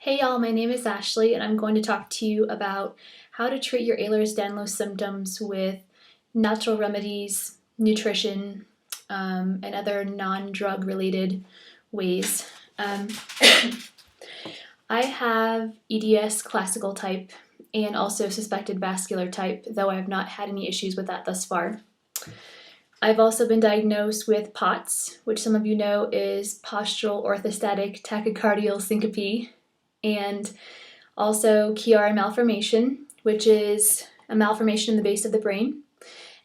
Hey y'all, my name is Ashley and I'm going to talk to you about how to treat your Ehlers Danlos symptoms with natural remedies, nutrition, and other non-drug related ways. I have EDS classical type and also suspected vascular type, though I have not had any issues with that thus far. I've also been diagnosed with POTS, which some of you know is postural orthostatic tachycardial syncope, and also Chiari malformation, which is a malformation in the base of the brain,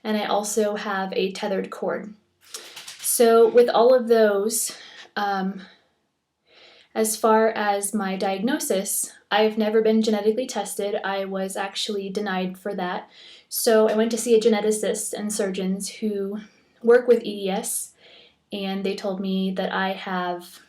and I also have a tethered cord. So with all of those, as far as my diagnosis, I've never been genetically tested. I was actually denied for that. So I went to see a geneticist and surgeons who work with EDS, and they told me that I have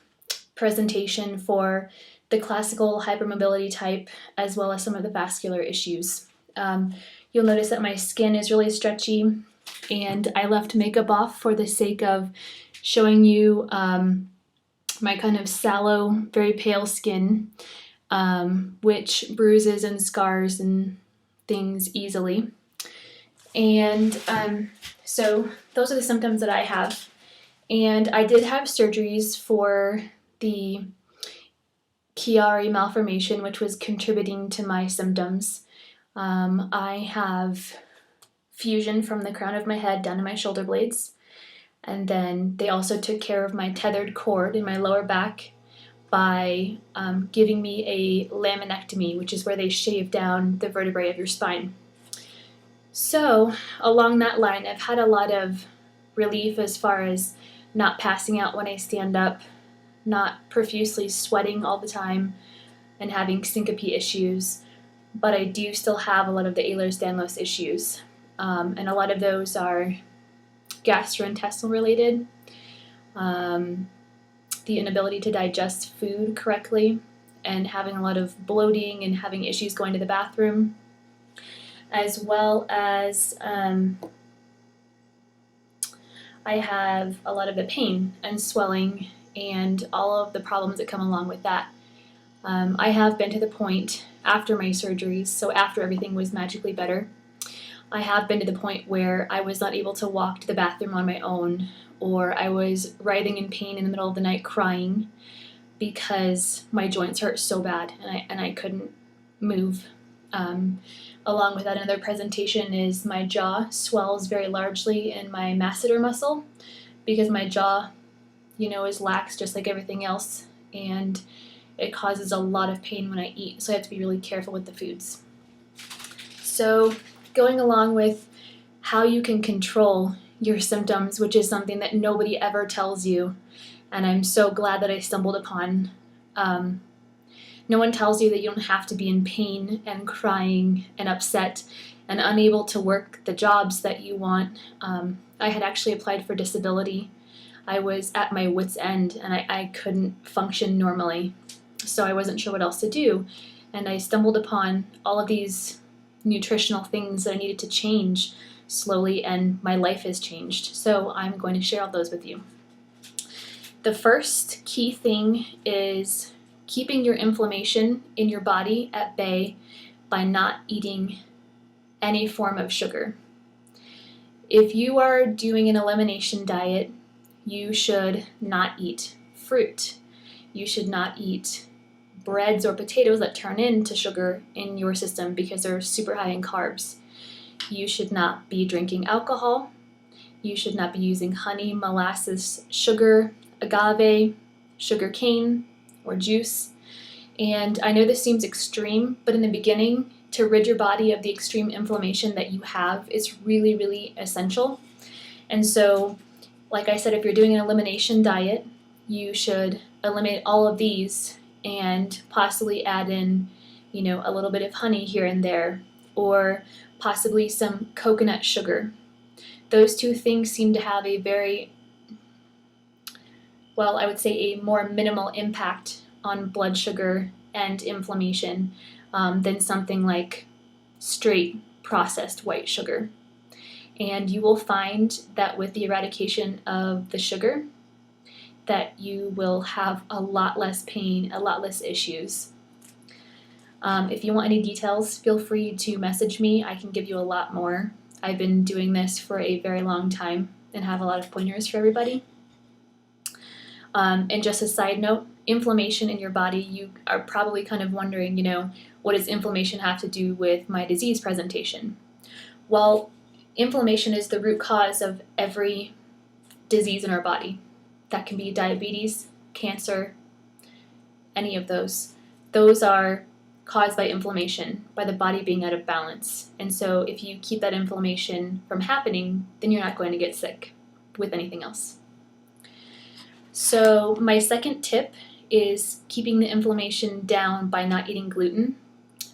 presentation for the classical hypermobility type as well as some of the vascular issues. You'll notice that my skin is really stretchy, and I left makeup off for the sake of showing you my kind of sallow, very pale skin, which bruises and scars and things easily. And so those are the symptoms that I have. And I did have surgeries for the Chiari malformation, which was contributing to my symptoms. I have fusion from the crown of my head down to my shoulder blades. And then they also took care of my tethered cord in my lower back by giving me a laminectomy, which is where they shave down the vertebrae of your spine. So along that line, I've had a lot of relief as far as not passing out when I stand up, not profusely sweating all the time, and having syncope issues, but I do still have a lot of the Ehlers Danlos issues, and a lot of those are gastrointestinal related, the inability to digest food correctly, and having a lot of bloating and having issues going to the bathroom, as well as I have a lot of the pain and swelling and all of the problems that come along with that. I have been to the point after my surgeries, so after everything was magically better, I have been to the point where I was not able to walk to the bathroom on my own, or I was writhing in pain in the middle of the night crying because my joints hurt so bad and I couldn't move. Along with that, another presentation is my jaw swells very largely in my masseter muscle because my jaw, is lax just like everything else, and it causes a lot of pain when I eat, so I have to be really careful with the foods. So going along with how you can control your symptoms, which is something that nobody ever tells you, and I'm so glad that I stumbled upon. No one tells you that you don't have to be in pain and crying and upset and unable to work the jobs that you want. I had actually applied for disability. I was at my wit's end and I couldn't function normally, so I wasn't sure what else to do. And I stumbled upon all of these nutritional things that I needed to change slowly, and my life has changed. So I'm going to share all those with you. The first key thing is keeping your inflammation in your body at bay by not eating any form of sugar. If you are doing an elimination diet, you should not eat fruit. You should not eat breads or potatoes that turn into sugar in your system because they're super high in carbs. You should not be drinking alcohol. You should not be using honey, molasses, sugar, agave, sugar cane, or juice. And I know this seems extreme, but in the beginning, to rid your body of the extreme inflammation that you have is really, really essential. And so, like I said, if you're doing an elimination diet, you should eliminate all of these and possibly add in, a little bit of honey here and there, or possibly some coconut sugar. Those two things seem to have a very, I would say a more minimal impact on blood sugar and inflammation than something like straight processed white sugar. And you will find that with the eradication of the sugar, that you will have a lot less pain, a lot less issues. If you want any details, feel free to message me. I can give you a lot more. I've been doing this for a very long time and have a lot of pointers for everybody. And just a side note, inflammation in your body, you are probably kind of wondering, what does inflammation have to do with my disease presentation? Well, inflammation is the root cause of every disease in our body. That can be diabetes, cancer, any of those. Those are caused by inflammation, by the body being out of balance. And so if you keep that inflammation from happening, then you're not going to get sick with anything else. So my second tip is keeping the inflammation down by not eating gluten.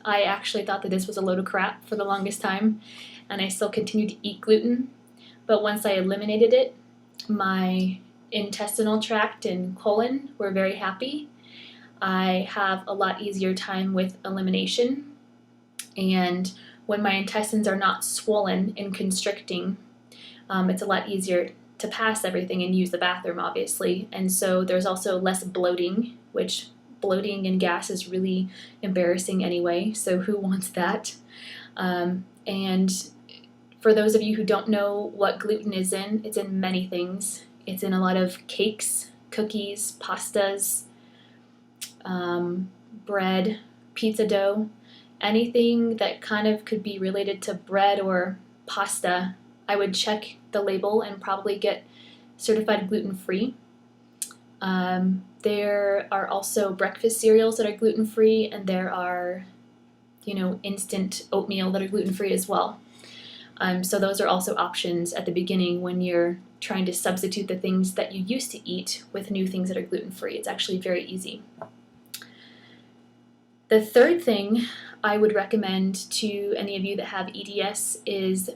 I actually thought that this was a load of crap for the longest time, and I still continue to eat gluten. But once I eliminated it, my intestinal tract and colon were very happy. I have a lot easier time with elimination, and when my intestines are not swollen and constricting, it's a lot easier to pass everything and use the bathroom, obviously. And so there's also less bloating, which bloating and gas is really embarrassing anyway, so who wants that? And for those of you who don't know what gluten is in, it's in many things. It's in a lot of cakes, cookies, pastas, bread, pizza dough, anything that kind of could be related to bread or pasta. I would check the label and probably get certified gluten-free. There are also breakfast cereals that are gluten-free, and there are, instant oatmeal that are gluten-free as well. So those are also options at the beginning when you're trying to substitute the things that you used to eat with new things that are gluten-free. It's actually very easy. The third thing I would recommend to any of you that have EDS is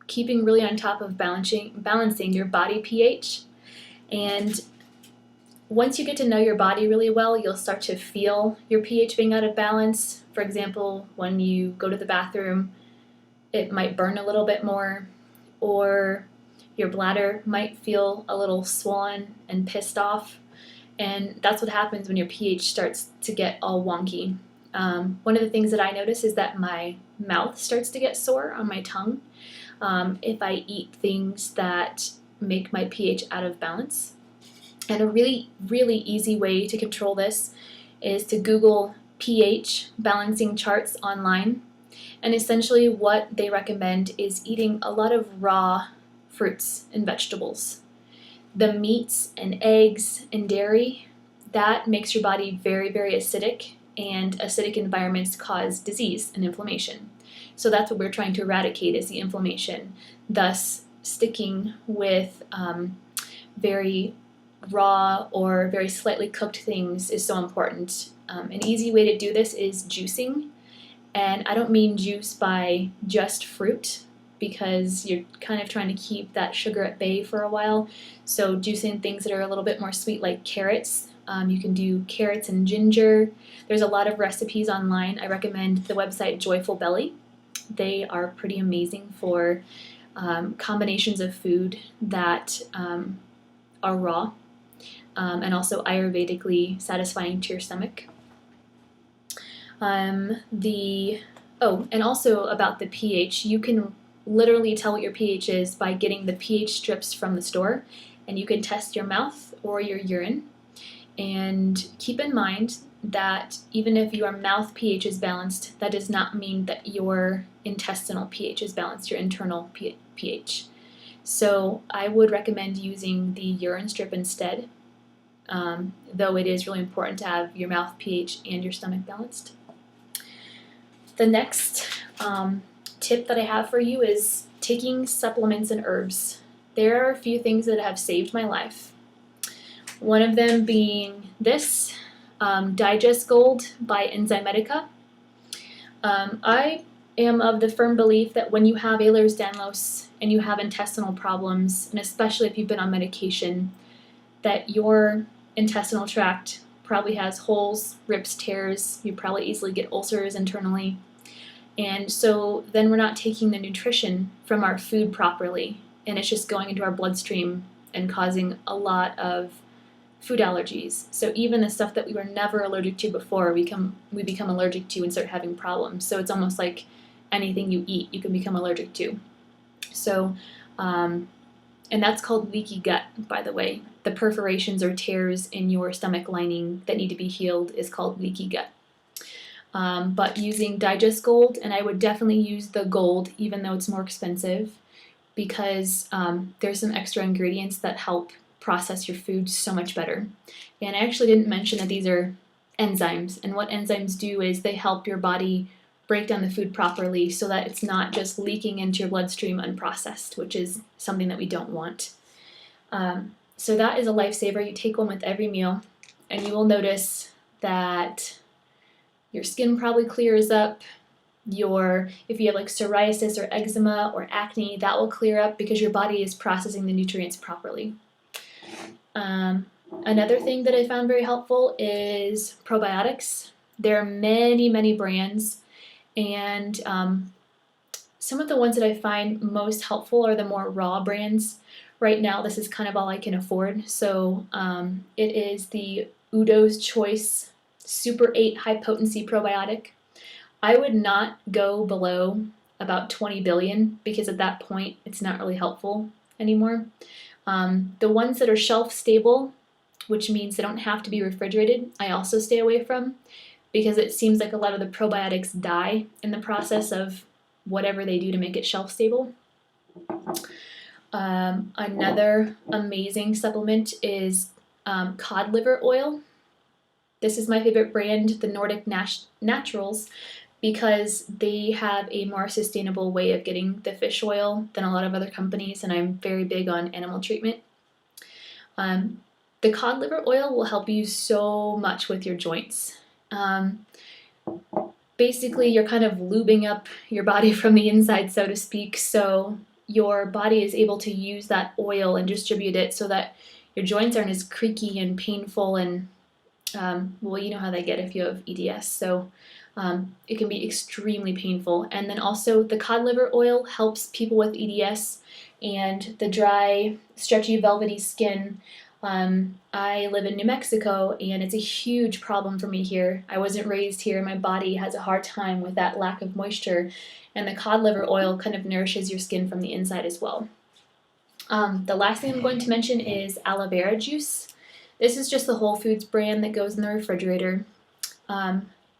keeping really on top of balancing your body pH. And once you get to know your body really well, you'll start to feel your pH being out of balance. For example, when you go to the bathroom, it might burn a little bit more, or your bladder might feel a little swollen and pissed off. And that's what happens when your pH starts to get all wonky. One of the things that I notice is that my mouth starts to get sore on my tongue if I eat things that make my pH out of balance. And a really, really easy way to control this is to Google pH balancing charts online. And essentially what they recommend is eating a lot of raw fruits and vegetables. The meats and eggs and dairy, that makes your body very, very acidic, and acidic environments cause disease and inflammation. So that's what we're trying to eradicate, is the inflammation. Thus, sticking with very raw or very slightly cooked things is so important. An easy way to do this is juicing. And I don't mean juice by just fruit, because you're kind of trying to keep that sugar at bay for a while. So juicing things that are a little bit more sweet, like carrots. You can do carrots and ginger. There's a lot of recipes online. I recommend the website Joyful Belly. They are pretty amazing for combinations of food that are raw and also Ayurvedically satisfying to your stomach. And also about the pH, you can literally tell what your pH is by getting the pH strips from the store, and you can test your mouth or your urine. And keep in mind that even if your mouth pH is balanced, that does not mean that your intestinal pH is balanced, your internal pH. So I would recommend using the urine strip instead, though it is really important to have your mouth pH and your stomach balanced. The next tip that I have for you is taking supplements and herbs. There are a few things that have saved my life. One of them being this, Digest Gold by Enzymedica. I am of the firm belief that when you have Ehlers Danlos and you have intestinal problems, and especially if you've been on medication, that your intestinal tract probably has holes, rips, tears. You probably easily get ulcers internally. And so then we're not taking the nutrition from our food properly, and it's just going into our bloodstream and causing a lot of food allergies. So even the stuff that we were never allergic to before, we become allergic to and start having problems. So it's almost like anything you eat, you can become allergic to. So, and that's called leaky gut, by the way. The perforations or tears in your stomach lining that need to be healed is called leaky gut. But using Digest Gold, and I would definitely use the gold, even though it's more expensive, because there's some extra ingredients that help process your food so much better. And I actually didn't mention that these are enzymes, and what enzymes do is they help your body break down the food properly so that it's not just leaking into your bloodstream unprocessed, which is something that we don't want. So that is a lifesaver. You take one with every meal, and you will notice that your skin probably clears up. If you have like psoriasis or eczema or acne, that will clear up because your body is processing the nutrients properly. Another thing that I found very helpful is probiotics. There are many, many brands, and some of the ones that I find most helpful are the more raw brands. Right now, this is kind of all I can afford. So it is the Udo's Choice Super 8 High Potency Probiotic. I would not go below about 20 billion because at that point it's not really helpful anymore. The ones that are shelf stable, which means they don't have to be refrigerated, I also stay away from because it seems like a lot of the probiotics die in the process of whatever they do to make it shelf stable. Another amazing supplement is cod liver oil. This is my favorite brand, the Nordic Naturals, because they have a more sustainable way of getting the fish oil than a lot of other companies, and I'm very big on animal treatment. The cod liver oil will help you so much with your joints. Basically, you're kind of lubing up your body from the inside, so to speak, so your body is able to use that oil and distribute it so that your joints aren't as creaky and painful and well, you know how they get if you have EDS, so it can be extremely painful. And then also the cod liver oil helps people with EDS and the dry, stretchy, velvety skin. I live in New Mexico, and it's a huge problem for me here. I wasn't raised here. My body has a hard time with that lack of moisture, and the cod liver oil kind of nourishes your skin from the inside as well. The last thing I'm going to mention is aloe vera juice. This is just the Whole Foods brand that goes in the refrigerator.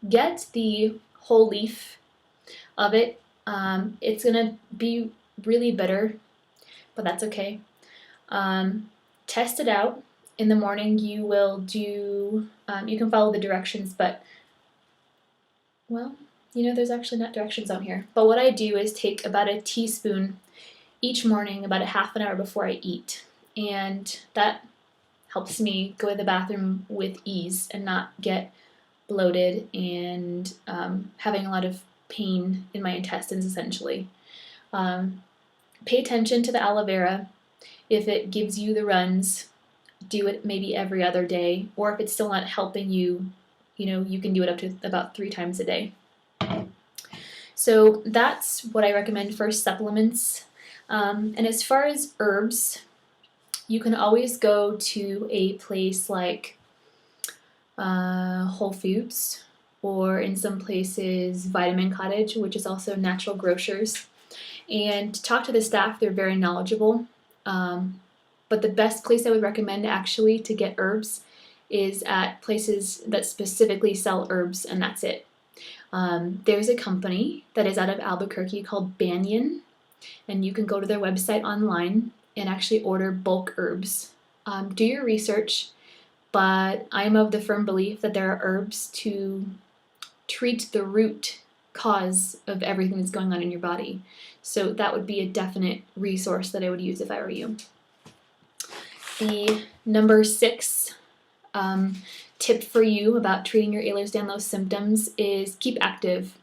Get the whole leaf of it. It's going to be really bitter, but that's okay. Test it out. In the morning you will do, you can follow the directions, but, well, you know, there's actually not directions on here. But what I do is take about a teaspoon each morning, about a half an hour before I eat. And that helps me go to the bathroom with ease and not get bloated and having a lot of pain in my intestines, essentially. Pay attention to the aloe vera. If it gives you the runs, do it maybe every other day, or if it's still not helping you, you know, you can do it up to about 3 times a day. So that's what I recommend for supplements. And as far as herbs, you can always go to a place like Whole Foods, or in some places Vitamin Cottage, which is also Natural Grocers, and talk to the staff. They're very knowledgeable. But the best place I would recommend actually to get herbs is at places that specifically sell herbs, and that's it. There's a company that is out of Albuquerque called Banyan, and you can go to their website online and actually order bulk herbs. Do your research, but I am of the firm belief that there are herbs to treat the root cause of everything that's going on in your body. So that would be a definite resource that I would use if I were you. The number 6 tip for you about treating your Ehlers Danlos symptoms is keep active.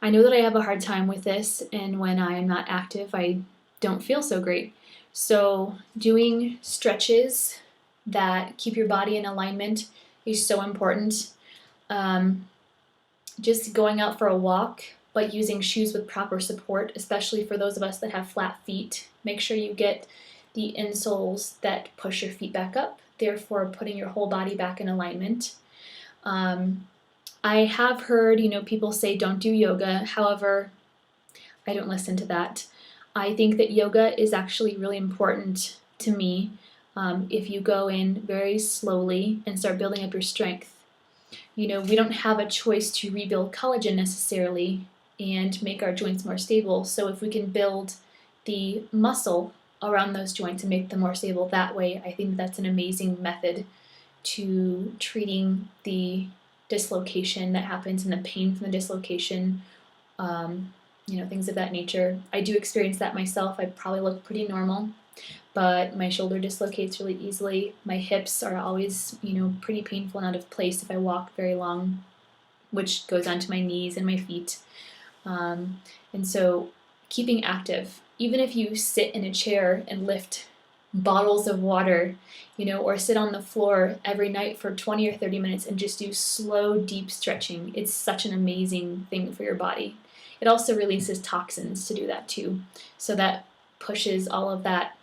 I know that I have a hard time with this, and when I am not active, I don't feel so great. So doing stretches that keep your body in alignment is so important. Just going out for a walk, but using shoes with proper support, especially for those of us that have flat feet. Make sure you get the insoles that push your feet back up. therefore putting your whole body back in alignment. I have heard, people say don't do yoga. However, I don't listen to that. I think that yoga is actually really important to me if you go in very slowly and start building up your strength. We don't have a choice to rebuild collagen necessarily and make our joints more stable. So if we can build the muscle around those joints and make them more stable that way, I think that's an amazing method to treating the dislocation that happens and the pain from the dislocation, things of that nature. I do experience that myself. I probably look pretty normal, but my shoulder dislocates really easily. My hips are always, pretty painful and out of place if I walk very long, which goes onto my knees and my feet. And so keeping active, even if you sit in a chair and lift bottles of water, or sit on the floor every night for 20 or 30 minutes and just do slow, deep stretching, it's such an amazing thing for your body. It also releases toxins to do that too. So that pushes all of that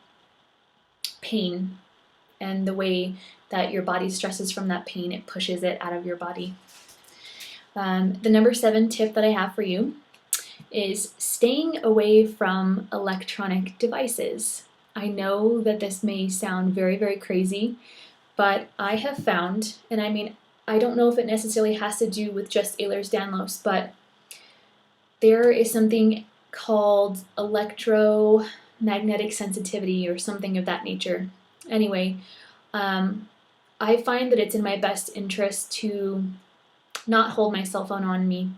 pain, and the way that your body stresses from that pain, it pushes it out of your body. The number 7 tip that I have for you is staying away from electronic devices. I know that this may sound very, very crazy, but I have found, and I don't know if it necessarily has to do with just Ehlers Danlos, but there is something called electromagnetic sensitivity or something of that nature. Anyway, I find that it's in my best interest to not hold my cell phone on me,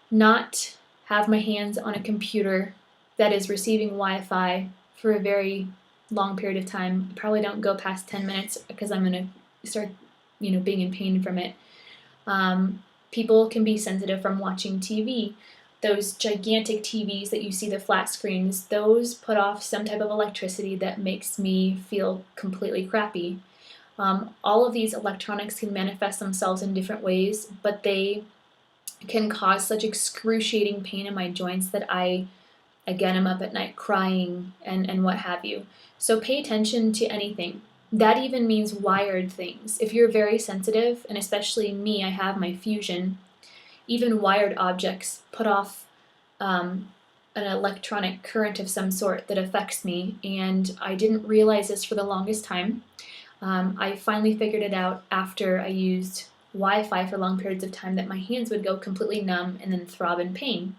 not have my hands on a computer that is receiving Wi-Fi for a very long period of time. I probably don't go past 10 minutes because I'm going to start, being in pain from it. People can be sensitive from watching TV. Those gigantic TVs that you see, the flat screens, those put off some type of electricity that makes me feel completely crappy. All of these electronics can manifest themselves in different ways, but they can cause such excruciating pain in my joints that I am up at night crying and what have you. So pay attention to anything. That even means wired things. If you're very sensitive, and especially me, I have my fusion, even wired objects put off an electronic current of some sort that affects me, and I didn't realize this for the longest time. I finally figured it out after I used Wi-Fi for long periods of time, that my hands would go completely numb and then throb in pain.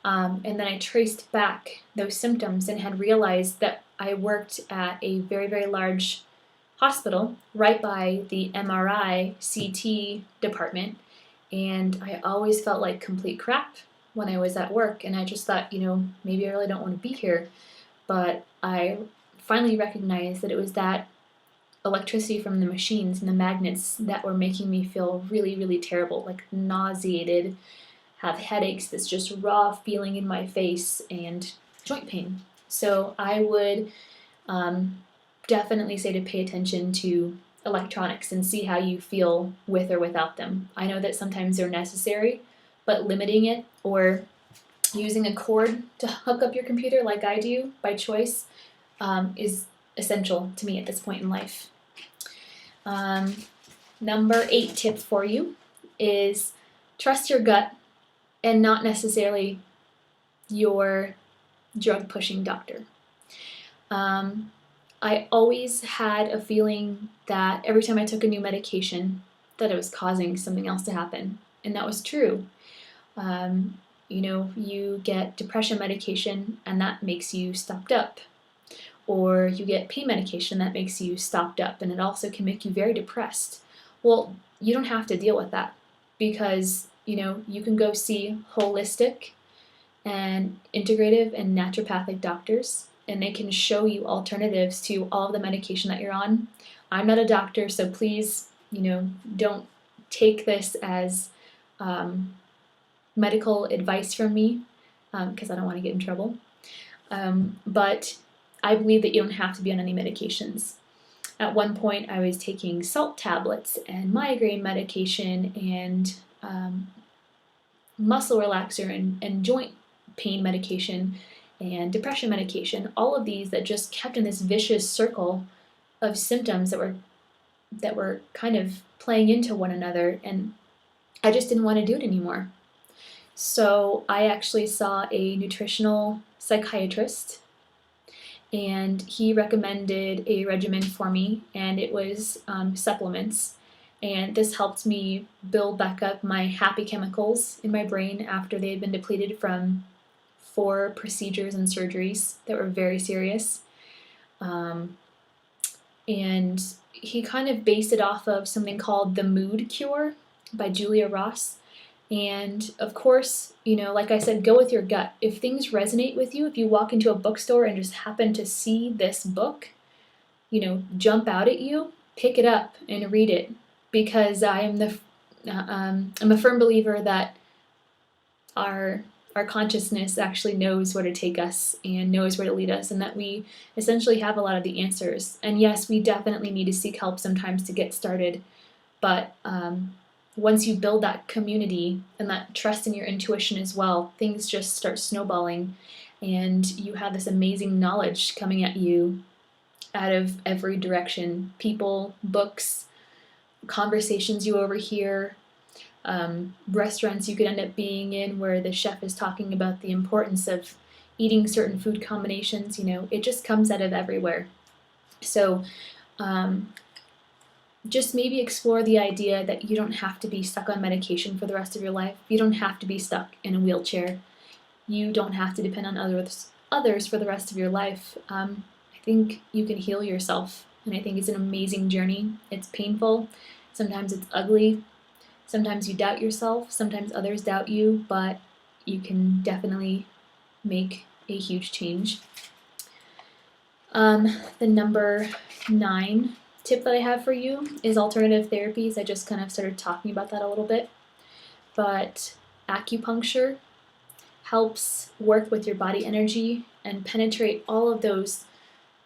And then I traced back those symptoms and had realized that I worked at a very, very large hospital right by the MRI CT department, and I always felt like complete crap when I was at work, and I just thought, maybe I really don't want to be here. But I finally recognized that it was that electricity from the machines and the magnets that were making me feel really, really terrible, like nauseated, have headaches, this just raw feeling in my face, and joint pain. So I would definitely say to pay attention to electronics and see how you feel with or without them. I know that sometimes they're necessary, but limiting it or using a cord to hook up your computer like I do by choice is essential to me at this point in life. Number 8 tip for you is trust your gut and not necessarily your drug-pushing doctor. I always had a feeling that every time I took a new medication that it was causing something else to happen, and that was true. You get depression medication and that makes you stopped up, or you get pain medication that makes you stopped up, and it also can make you very depressed. Well, you don't have to deal with that, because you can go see holistic and integrative and naturopathic doctors, and they can show you alternatives to all of the medication that you're on. I'm not a doctor, so please, don't take this as medical advice from me, because I don't want to get in trouble. But I believe that you don't have to be on any medications. At one point, I was taking salt tablets and migraine medication and muscle relaxer and joint pain medication and depression medication, all of these that just kept in this vicious circle of symptoms that were kind of playing into one another, and I just didn't want to do it anymore. So I actually saw a nutritional psychiatrist, and he recommended a regimen for me, and it was supplements. And this helped me build back up my happy chemicals in my brain after they had been depleted from 4 procedures and surgeries that were very serious. And he kind of based it off of something called The Mood Cure by Julia Ross. And of course, like I said, go with your gut. If things resonate with you, if you walk into a bookstore and just happen to see this book, jump out at you, pick it up and read it, because I'm a firm believer that our consciousness actually knows where to take us and knows where to lead us, and that we essentially have a lot of the answers. And yes, we definitely need to seek help sometimes to get started, but once you build that community and that trust in your intuition as well, things just start snowballing, and you have this amazing knowledge coming at you out of every direction. People, books, conversations you overhear, restaurants you could end up being in where the chef is talking about the importance of eating certain food combinations. It just comes out of everywhere. So just maybe explore the idea that you don't have to be stuck on medication for the rest of your life. You don't have to be stuck in a wheelchair. You don't have to depend on others for the rest of your life. I think you can heal yourself, and I think it's an amazing journey. It's painful. Sometimes it's ugly. Sometimes you doubt yourself. Sometimes others doubt you, but you can definitely make a huge change. The number 9 tip that I have for you is alternative therapies. I just kind of started talking about that a little bit, but acupuncture helps work with your body energy and penetrate all of those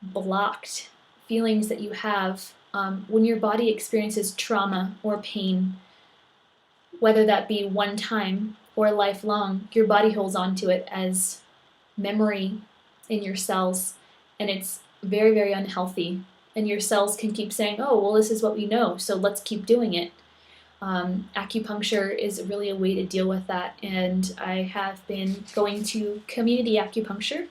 blocked feelings that you have when your body experiences trauma or pain, whether that be one time or lifelong. Your body holds on to it as memory in your cells, and it's very, very unhealthy. And your cells can keep saying, oh, well, this is what we know, so let's keep doing it. Acupuncture is really a way to deal with that, and I have been going to community acupuncture,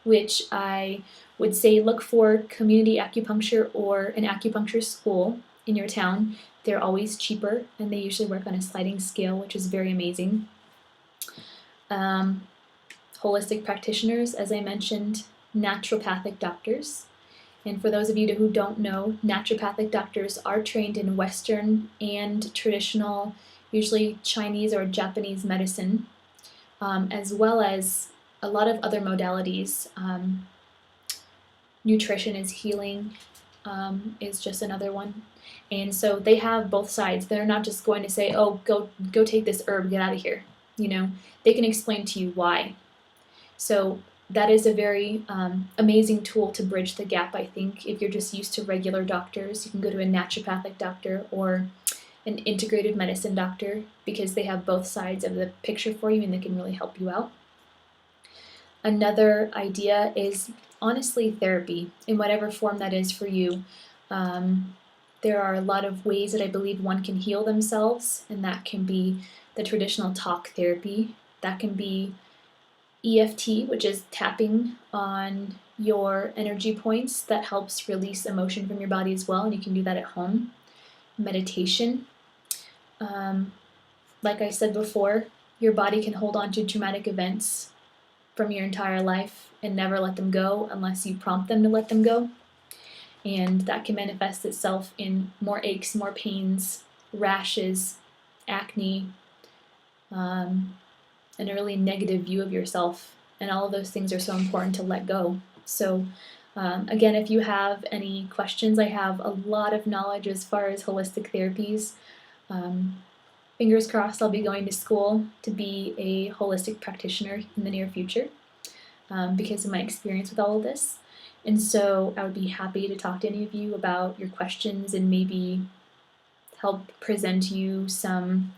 which I would say look for community acupuncture or an acupuncture school in your town. They're always cheaper, and they usually work on a sliding scale, which is very amazing. Holistic practitioners, as I mentioned, naturopathic doctors. And for those of you who don't know, naturopathic doctors are trained in Western and traditional, usually Chinese or Japanese medicine, as well as a lot of other modalities. Nutrition is healing, is just another one. And so they have both sides. They're not just going to say, oh, go take this herb, get out of here. They can explain to you why. So that is a very amazing tool to bridge the gap, I think. If you're just used to regular doctors, you can go to a naturopathic doctor or an integrative medicine doctor, because they have both sides of the picture for you and they can really help you out. Another idea is, honestly, therapy, in whatever form that is for you. There are a lot of ways that I believe one can heal themselves, and that can be the traditional talk therapy. That can be EFT, which is tapping on your energy points that helps release emotion from your body as well, and you can do that at home. Meditation. Like I said before, your body can hold on to traumatic events from your entire life and never let them go unless you prompt them to let them go. And that can manifest itself in more aches, more pains, rashes, acne, and a really negative view of yourself. And all of those things are so important to let go. So again, if you have any questions, I have a lot of knowledge as far as holistic therapies. Fingers crossed I'll be going to school to be a holistic practitioner in the near future because of my experience with all of this. And so I would be happy to talk to any of you about your questions and maybe help present you some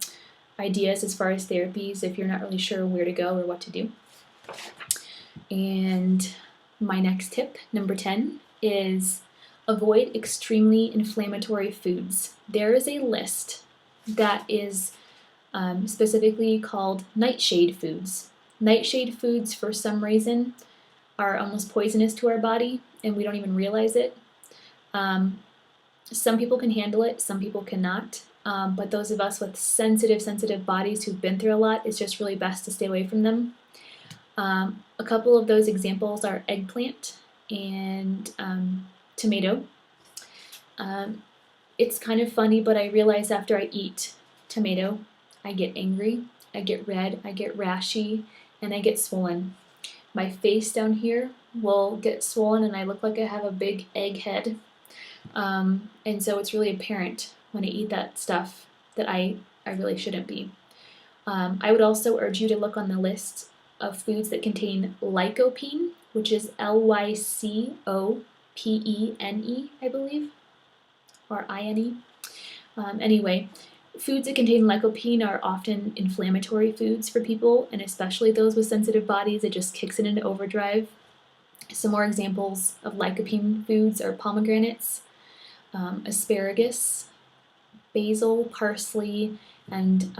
ideas as far as therapies if you're not really sure where to go or what to do. And my next tip, number 10, is Avoid extremely inflammatory foods. There is a list that is specifically called nightshade foods. Nightshade foods, for some reason, are almost poisonous to our body, and we don't even realize it. Some people can handle it, some people cannot. But those of us with sensitive bodies who've been through a lot, it's just really best to stay away from them. A couple of those examples are eggplant and tomato. It's kind of funny, but I realize after I eat tomato, I get angry, I get red, I get rashy, and I get swollen. My face down here will get swollen and I look like I have a big egg head. And so it's really apparent when I eat that stuff that I really shouldn't be. I would also urge you to look on the list of foods that contain lycopene, which is Lycopene, I believe, or INE. Anyway, foods that contain lycopene are often inflammatory foods for people, and especially those with sensitive bodies. It just kicks it into overdrive. Some more examples of lycopene foods are pomegranates, asparagus, basil, parsley, and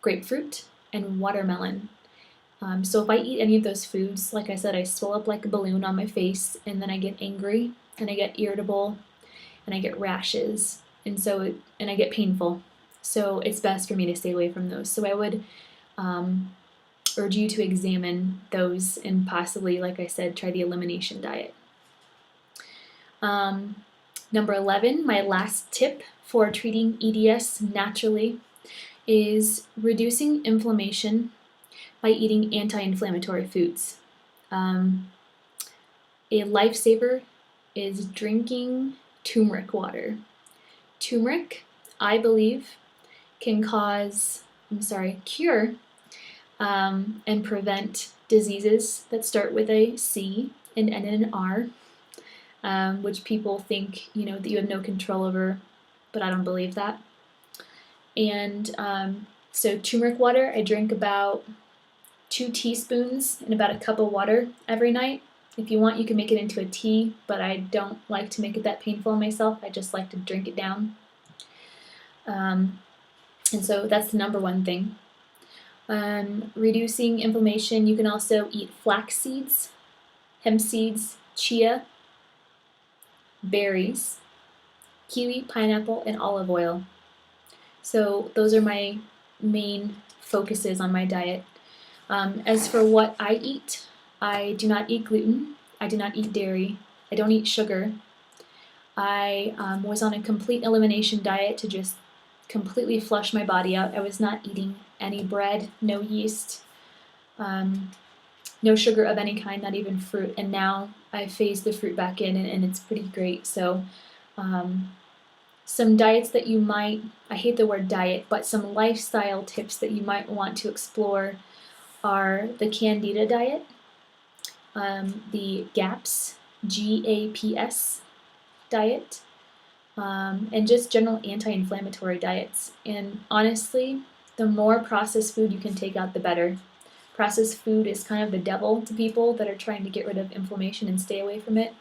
grapefruit, and watermelon. So if I eat any of those foods, like I said, I swell up like a balloon on my face, and then I get angry, and I get irritable, and I get rashes, and I get painful. So it's best for me to stay away from those. So I would urge you to examine those and possibly, like I said, try the elimination diet. Number 11, my last tip for treating EDS naturally is reducing inflammation by eating anti-inflammatory foods. A lifesaver is drinking turmeric water. Turmeric, I believe, can cure and prevent diseases that start with a C and end in an R, which people think, that you have no control over, but I don't believe that. And so turmeric water, I drink about 2 teaspoons in about a cup of water every night. If you want, you can make it into a tea, but I don't like to make it that painful on myself. I just like to drink it down. And so that's the number one thing. Reducing inflammation, you can also eat flax seeds, hemp seeds, chia, berries, kiwi, pineapple, and olive oil. So those are my main focuses on my diet. As for what I eat, I do not eat gluten, I do not eat dairy, I don't eat sugar. I was on a complete elimination diet to just completely flush my body out. I was not eating any bread, no yeast, no sugar of any kind, not even fruit. And now I phased the fruit back in, and it's pretty great. So some diets that you might, I hate the word diet, but some lifestyle tips that you might want to explore are the Candida diet, the GAPS, GAPS diet, and just general anti-inflammatory diets. And honestly, the more processed food you can take out, the better. Processed food is kind of the devil to people that are trying to get rid of inflammation and stay away from it.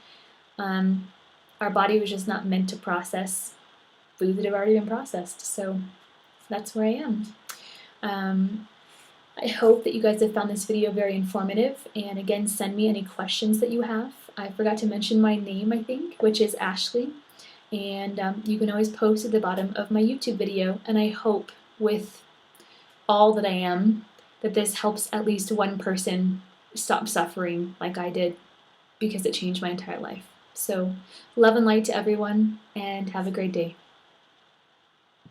Our body was just not meant to process foods that have already been processed. So that's where I am. I hope that you guys have found this video very informative, and again, send me any questions that you have. I forgot to mention my name, I think, which is Ashley, and you can always post at the bottom of my YouTube video, and I hope with all that I am that this helps at least one person stop suffering like I did, because it changed my entire life. So love and light to everyone, and have a great day.